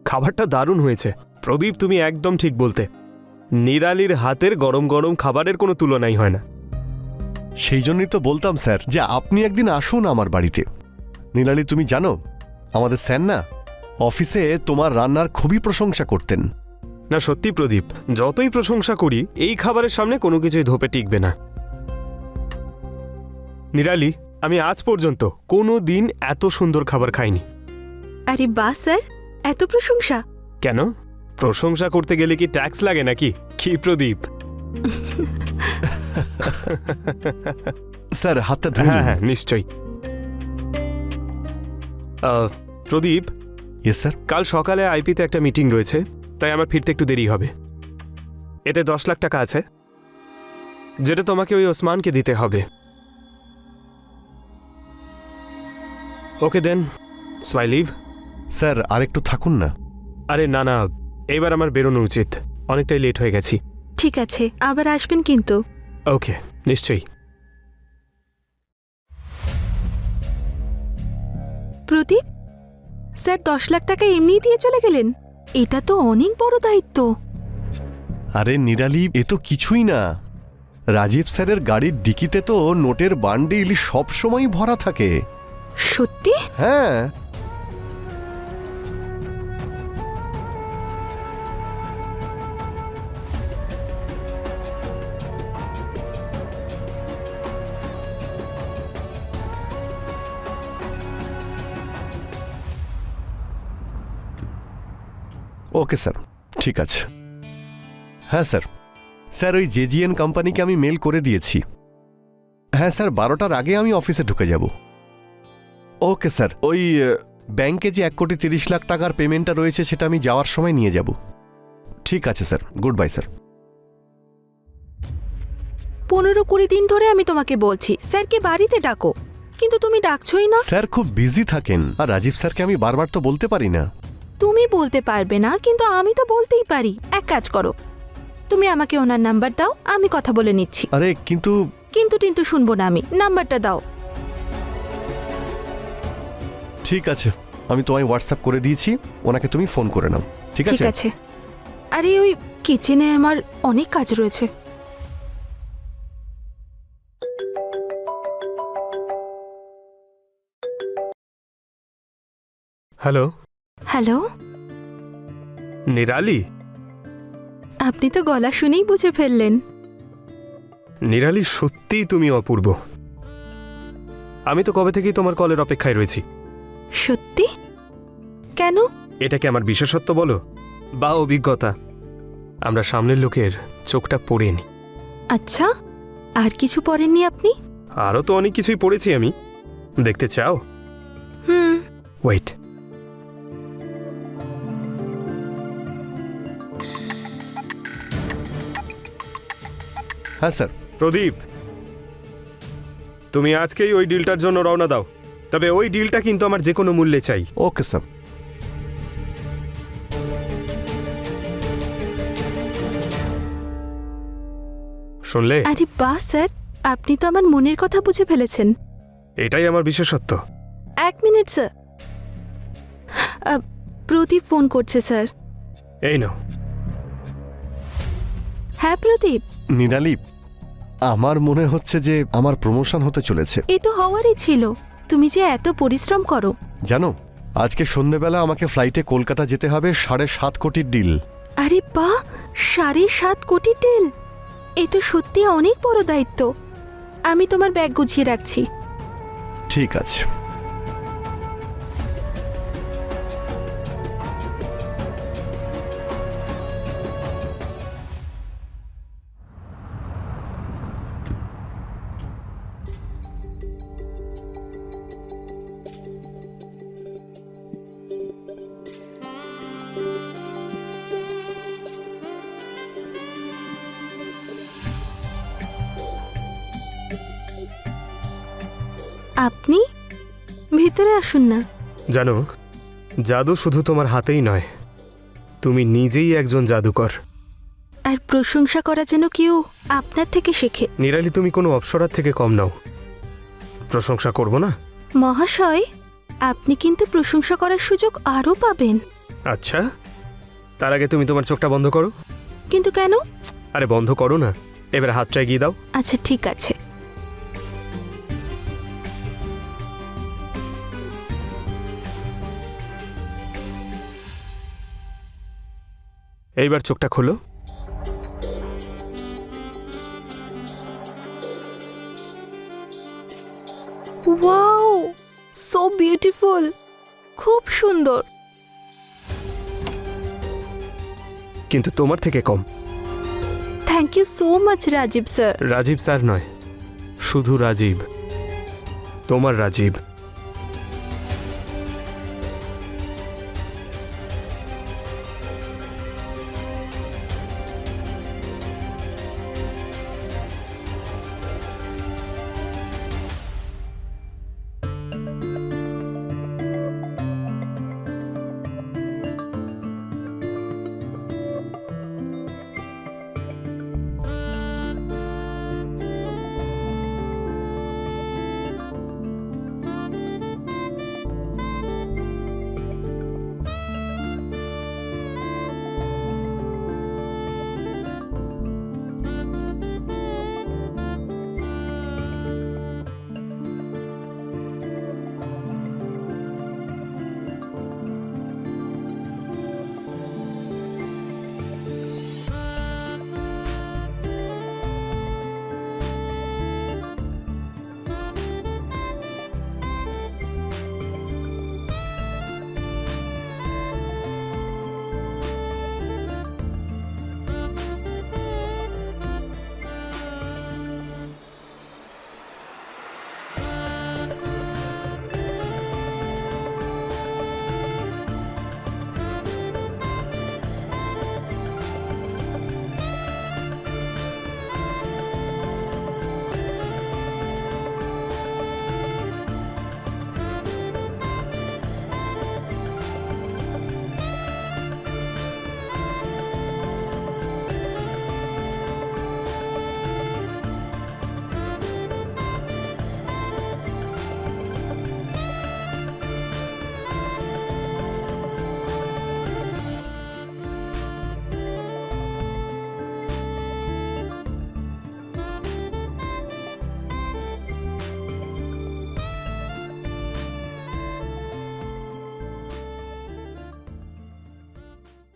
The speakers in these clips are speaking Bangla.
খাবারটা দারুণ হয়েছে প্রদীপ, তুমি একদম ঠিক বলতে। নিরালির হাতের গরম গরম খাবারের কোনো তুলনাই হয় না। সেই জন্যই তো বলতাম স্যার যে আপনি একদিন আসুন আমার বাড়িতে। নিরালি, তুমি জানো আমাদের স্যার না অফিসে তোমার রান্নার খুবই প্রশংসা করতেন। না সত্যি প্রদীপ, যতই প্রশংসা করি এই খাবারের সামনে কোনো কিছুই ধোপে টিকবে না। নিরালি, আমি আজ পর্যন্ত কোনো দিন এত সুন্দর খাবার খাইনি। আরে বাহ স্যার, এত প্রশংসা! কেন, প্রশংসা করতে গেলে কি ট্যাক্স লাগে নাকি? কি প্রদীপ? স্যার হাতটা ধুয়ে হ্যাঁ নিন। হ্যাঁ নিশ্চয়ই। প্রদীপ, ইয়েস স্যার। কাল সকালে আইপিতে একটা মিটিং রয়েছে, তাই আমার ফিরতে একটু দেরি হবে। এতে 10 লাখ টাকা আছে, যেটা তোমাকে ওই ওসমানকে দিতে হবে। ওকে দেন, সো আই লিভ। স্যার আর একটু থাকুন না। আরে না না, এবার আমার বেরোনো উচিত, অনেকটাই লেট হয়ে গেছি। ঠিক আছে, আবার আসবেন কিন্তু। ওকে, নিশ্চয়ই। প্রদীপ স্যার 10 লাখ টাকা এমনিই দিয়ে চলে গেলেন? এটা তো অনেক বড় দায়িত্ব। আরে নিরালি, এ তো কিছুই না। রাজীব স্যারের গাড়ির ডিকিতে তো নোটের বান্ডিল সবসময় ভরা থাকে। সত্যি? হ্যাঁ। ওকে স্যার, ঠিক আছে। হ্যাঁ স্যার, স্যার ওই জেজিএন কোম্পানিকে আমি মেল করে দিয়েছি। হ্যাঁ স্যার, 12টার আগে আমি অফিসে ঢুকে যাব। ওকে স্যার, ওই ব্যাংকে যে 1,30,00,000 টাকার পেমেন্টটা রয়েছে সেটা আমি যাওয়ার সময় নিয়ে যাব। ঠিক আছে স্যার, গুড বাই স্যার। 15-20 দিন ধরে আমি তোমাকে বলছি স্যারকে বাড়িতে ডাকো, কিন্তু তুমি ডাকছোই না। স্যার খুব বিজি থাকেন, আর রাজীব স্যারকে আমি বারবার তো বলতে পারি না। তুমি বলতে পারবে না, কিন্তু আমি তো বলতেই পারি। এক কাজ করো, তুমি আমাকে ওনার নাম্বার দাও, আমি কথা বলে নিচ্ছি। আরে কিন্তু কিন্তু শুনবো না আমি, নাম্বারটা দাও। ঠিক আছে, আমি তোমায় হোয়াটসঅ্যাপ করে দিয়েছি, ওনাকে তুমি ফোন করে নাও। ঠিক ঠিক আছে? আছে। আরে ওই কিচেনে আমার অনেক কাজ রয়েছে। Hello hello, Nirali. আপনি তো গলা শুনেই বুঝে ফেললেন। নিরালি, সত্যিই তুমি অপূর্ব। আমি তো কবে থেকেই তোমার কলের অপেক্ষায় রয়েছি। সত্যি? কেন? এটাকে আমার বিশেষত্ব বলো বা অভিজ্ঞতা, আমরা সামনের লোকের চোখটা পড়েনি। আচ্ছা, আর কিছু পড়েননি আপনি? আরও তো অনেক কিছুই পড়েছি আমি, দেখতে চাও? হুম। ওয়েট। হ্যাঁ স্যার। প্রদীপ, তুমি আজকেই ওই ডিলটার জন্য রওনা দাও, তবে ওই ডিলটা কিন্তু আমার যে কোনো মূল্যে চাই। Okay sir. শুনলে? আরে বাহ স্যার, আপনি তো আমার মনের কথা বুঝে ফেলেছেন। এটাই আমার বিশেষত্ব। 1 মিনিট স্যার, প্রদীপ ফোন করছে স্যার। এই নাও। হ্যাঁ প্রদীপ। নিরালি, আমার মনে হচ্ছে যে আমার প্রমোশন হতে চলেছে। এ তো হওয়ারই ছিল, তুমি যে এত পরিশ্রম করো। জানো, আজকে সন্ধ্যেবেলা আমাকে ফ্লাইটে কলকাতা যেতে হবে 7.5 কোটির ডিল। আরে বাহ, 7.5 কোটি ডিল! এ তো সত্যি অনেক বড় দায়িত্ব। আমি তোমার ব্যাগ গুছিয়ে রাখছি। ঠিক আছে। আপনি ভিতরে আসুন না। জানো, জাদু শুধু তোমার হাতেই নয়, তুমি নিজেই একজন জাদুকর। আর প্রশংসা করা যেন কেউ আপনার থেকে শেখে। নিরালি, তুমি কোনো অপসরার থেকে কম নাও। প্রশংসা করব না? মহাশয়, আপনি কিন্তু প্রশংসা করার সুযোগ আরও পাবেন। আচ্ছা, তার আগে তুমি তোমার চোখটা বন্ধ করো। কিন্তু কেন? আরে বন্ধ করো না, এবার হাতটা এগিয়ে দাও। আচ্ছা ঠিক আছে। এইবার চোখটা খোলো। ওয়াও, সো বিউটিফুল, খুব সুন্দর। কিন্তু তোমার থেকে কম। Thank you so much Rajiv sir. Rajiv sir নয়, শুধু রাজীব। তোমার রাজীব।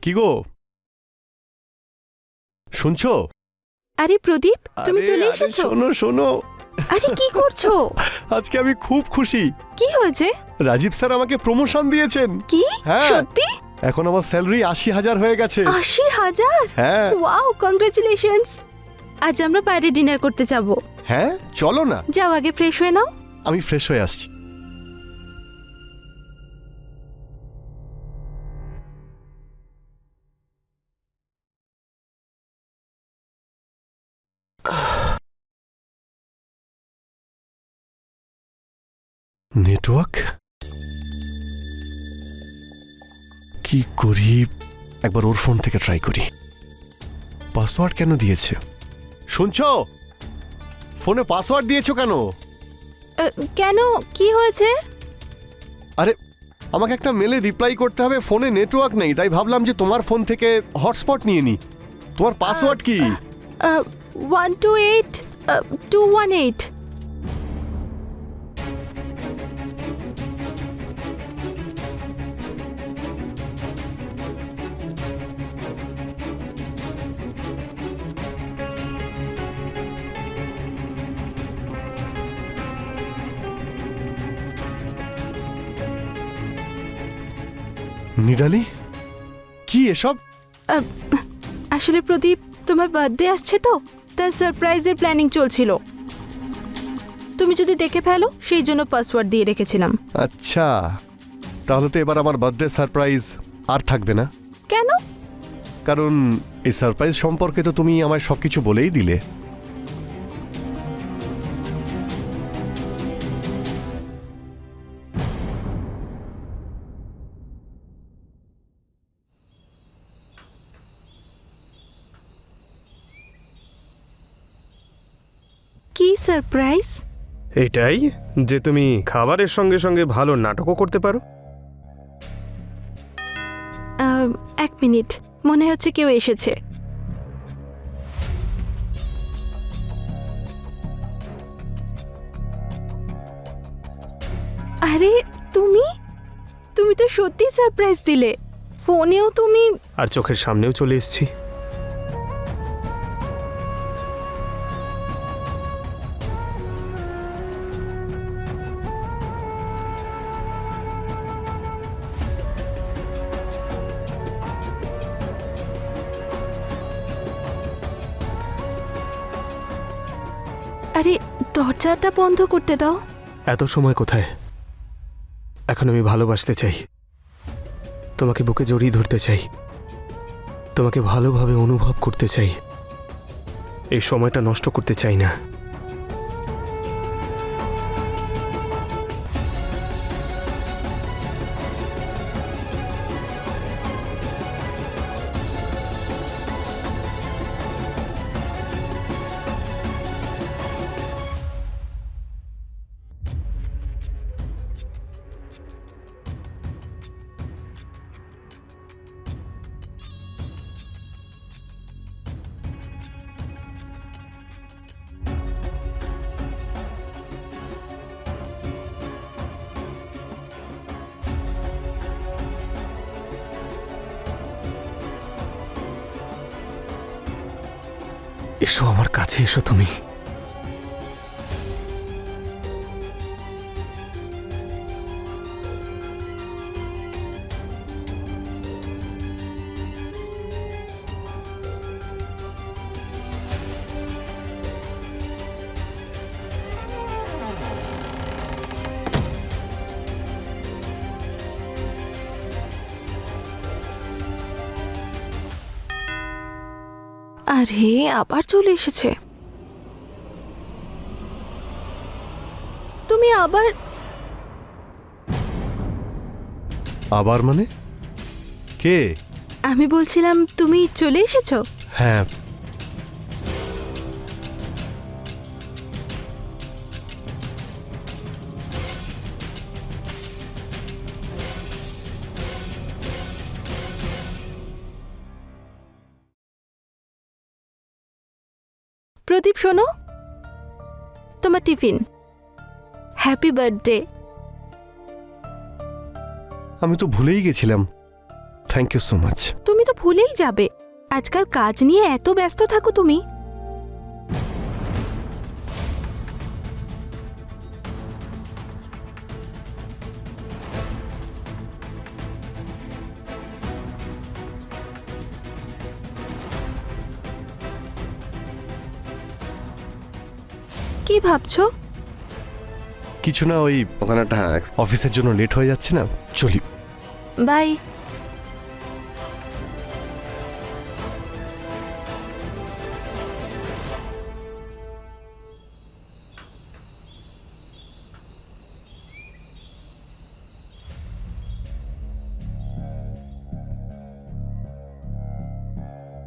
কি গো, শুনছো? আরে প্রদীপ, তুমি আরে, চলে আরে, এসেছো। শোনো শোনো, আরে কি করছো? আজকে আমি খুব খুশি। কি হয়েছে? রাজীব স্যার আমাকে প্রমোশন দিয়েছেন। কি হ্যাঁ। সত্যি? এখন আমার স্যালারি ৮০,০০০ হয়ে গেছে। ৮০,০০০? হ্যাঁ ওয়াও, কংগ্রেচুলেশনস। আজ আমরা বাইরে ডিনার করতে যাব। হ্যাঁ, চলো না। যাও, আগে ফ্রেশ হয়ে নাও। আমি ফ্রেশ হয়ে আসছি। নেটওয়ার্ক কি করি, একবার ওর ফোন থেকে ট্রাই করি। পাসওয়ার্ড কেন দিয়েছে? শুনছো? ফোনে পাসওয়ার্ড দিয়েছো কেন? কেন, কি হয়েছে? আরে, আমাকে একটা মেলে রিপ্লাই করতে হবে, ফোনে নেটওয়ার্ক নেই, তাই ভাবলাম যে তোমার ফোন থেকে হটস্পট নিয়ে নি। তোমার পাসওয়ার্ড কি? 128 218। নিরালি, কি এসব? আসলে প্রদীপ, তোমার বার্থডে আসছে তো, তার সারপ্রাইজের প্ল্যানিং চলছিল। তুমি যদি দেখে ফেলো, সেই জন্য পাসওয়ার্ড দিয়ে রেখেছিলাম। আচ্ছা, তাহলে তো এবার আমার বার্থডে সারপ্রাইজ আর থাকবে না। কেন? কারণ এই সারপ্রাইজ সম্পর্কে তো তুমি আমায় সবকিছু বলেই দিলে। সারপ্রাইজ? এটাই যে তুমি খাবারের সঙ্গে সঙ্গে ভালো নাটকও করতে পারো। এক মিনিট, মনে হচ্ছে কেউ এসেছে। আরে তুমি তুমি তো সত্যি সারপ্রাইজ দিলে, ফোনেও তুমি। আর চোখের সামনেও চলে এসেছি। আরে দরজাটা বন্ধ করতে দাও। এত সময় কোথায়? এখন আমি ভালোবাসতে চাই, তোমাকে বুকে জড়িয়ে ধরতে চাই, তোমাকে ভালোভাবে অনুভব করতে চাই। এই সময়টা নষ্ট করতে চাই না। এসো আমার কাছে, এসো তুমি। আরে আবার চলে এসেছে। তুমি আবার? আবার মানে? কে? আমি বলছিলাম তুমি চলে এসেছো। হ্যাঁ, প্রদীপ শোনো, তোমার টিফিন। Happy birthday. আমি তো ভুলেই গেছিলাম। Thank you so much. তুমি তো ভুলেই যাবে, আজকাল কাজ নিয়ে এত ব্যস্ত থাকো তুমি। কি ভাবছো? কিছু না, ওই ওখানে একটা অফিসের জন্য লেট হয়ে যাচ্ছে না, চলি। বাই।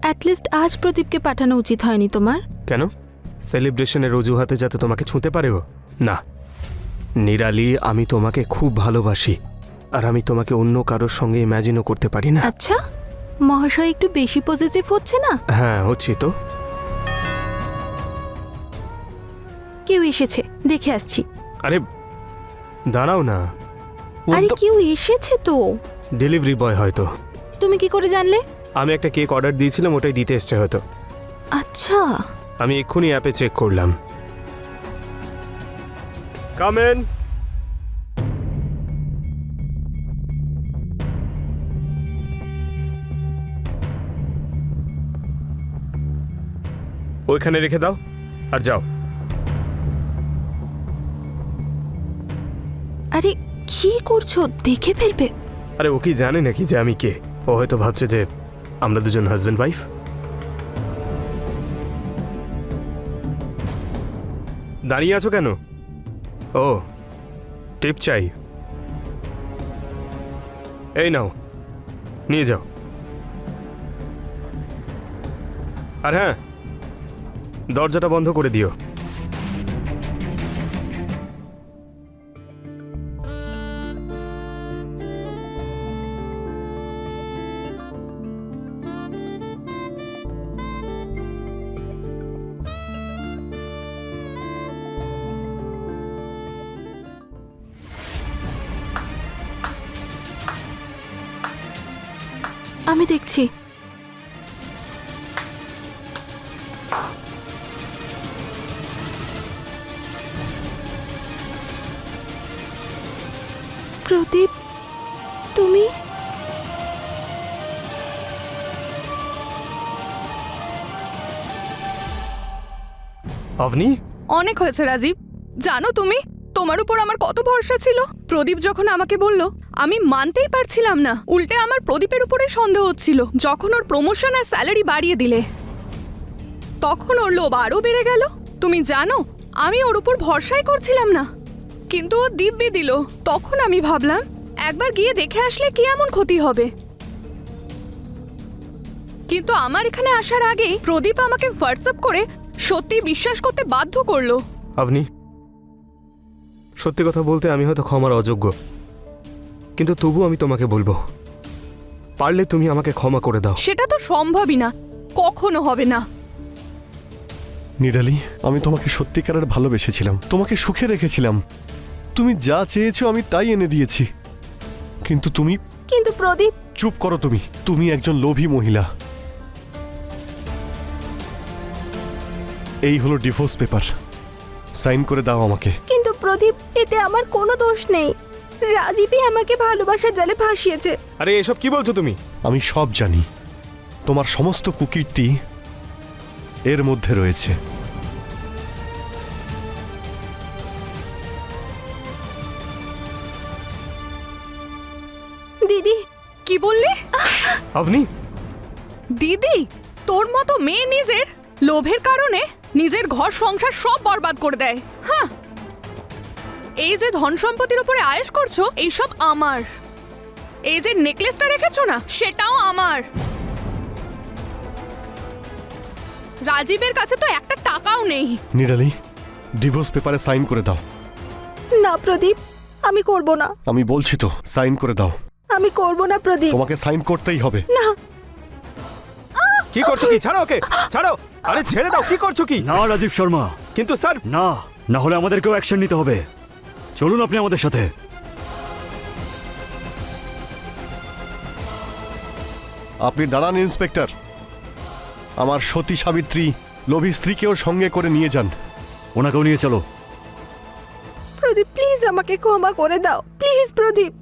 অ্যাটলিস্ট আজ প্রদীপকে পাঠানো উচিত হয়নি তোমার। কেন? সেলিব্রেশনের অজুহাতে যাতে তোমাকে ছুঁতে পারেও? না নিরালি, আমি তোমাকে খুব ভালোবাসি, আর আমি তোমাকে অন্য কারোর সঙ্গে ইম্যাজিনও করতে পারি না। আচ্ছা, মহাশয় একটু বেশি পজিটিভ হচ্ছে না? হ্যাঁ হচ্ছি তো। কেউ এসেছে, দেখে আসছি। আরে দাঁড়াও না। আরে কেউ এসেছে তো। ডেলিভারি বয় হয়তো। তুমি কি করে জানলে? আমি একটা কেক অর্ডার দিয়েছিলাম, ওটাই দিতে এসছে হয়তো। আচ্ছা, আমি এক্ষুনি অ্যাপে চেক করলাম। Come in. ওইখানে রেখে দাও আর যাও। আরে কি করছো? দেখে ফেলবে। আরে ও কি জানে নাকি যে আমি কে? ও হয়তো ভাবছে যে আমরা দুজন হাজব্যান্ড ওয়াইফ। দাঁড়িয়ে আছো কেন? ও টিপ চাই? এই নাও, নিয়ে যাও। আর হ্যাঁ, দরজাটা বন্ধ করে দিও। আমি দেখছি। প্রদীপ, তুমি? অভনি, অনেক হয়েছে রাজীব। জানো তুমি, তোমার উপর আমার কত ভরসা ছিল। প্রদীপ যখন আমাকে বলল, আমি মানতেই পারছিলাম না। উল্টে আমার প্রদীপের উপরে সন্দেহ হচ্ছিল। যখন ওর প্রমোশন আর স্যালারি বাড়িয়ে দিলে, তখন ওর লোভ আরও বেড়ে গেল। তুমি জানো, আমি ওর উপর ভরসাই করছিলাম না, কিন্তু ও দিব্যি দিল। তখন আমি ভাবলাম, একবার গিয়ে দেখে আসলে কি এমন ক্ষতি হবে। কিন্তু আমার এখানে আসার আগেই প্রদীপ আমাকে হোয়াটসঅ্যাপ করে সত্যি বিশ্বাস করতে বাধ্য করলো। অভনি, সত্যি কথা বলতে আমি হয়তো ক্ষমার অযোগ্য, কিন্তু তবু আমি তোমাকে বলবো, পারলে তুমি আমাকে ক্ষমা করে দাও। সেটা তো সম্ভবই না, কখনো হবে না। নিরালি, আমি তোমাকে সত্যিকারের ভালোবেসেছিলাম, তোমাকে সুখে রেখেছিলাম। তুমি যা চেয়েছো আমি তাই এনে দিয়েছি, কিন্তু তুমি... কিন্তু প্রদীপ, চুপ করো তুমি। তুমি একজন লোভী মহিলা। এই হলো ডিভোর্স পেপার, সাইন করে দাও আমাকে। কিন্তু প্রদীপ, এতে আমার কোনো দোষ নেই। রাজীবই আমাকে ভালোবাসার জালে ভাসিয়েছে। আরে এসব কি বলছো তুমি? আমি সব জানি, তোমার সমস্ত কুকীর্তি এর মধ্যে রয়েছে। দিদি, কি বললি? অভনি, দিদি, তোর মতো মেয়ে নিজের লোভের কারণে নিজের ঘর সংসার সব বরবাদ করে দেয়। হ্যাঁ, এই যে ধন সম্পত্তির উপরে আয়েশ করছো, এইসব আমার। এই যে নেকলেসটা রেখেছো না, সেটাও আমার। রাজীবের কাছে তো একটা টাকাও নেই। নিরালি, ডিভোর্স পেপারে সাইন করে দাও। না প্রদীপ, আমি করব না। আমি বলছি তো, সাইন করে দাও। আমি করব না প্রদীপ। তোমাকে সাইন করতেই হবে। না, কি করছো কি? ছাড়ো ওকে, ছাড়ো। আরে ছেড়ে দাও, কি করছো কি? না রাজীব শর্মা, কিন্তু স্যার, না, না হলে আমাদেরকেও অ্যাকশন নিতে হবে। চলুন আপনি আমাদের সাথে। আপনি দাঁড়ান ইন্সপেক্টর। আমার সতী সাবিত্রী লোভী স্ত্রীকেও সঙ্গে করে নিয়ে যান। ওনাকেও নিয়ে চলো। প্রদীপ প্লিজ আমাকে ক্ষমা করে দাও, প্লিজ প্রদীপ।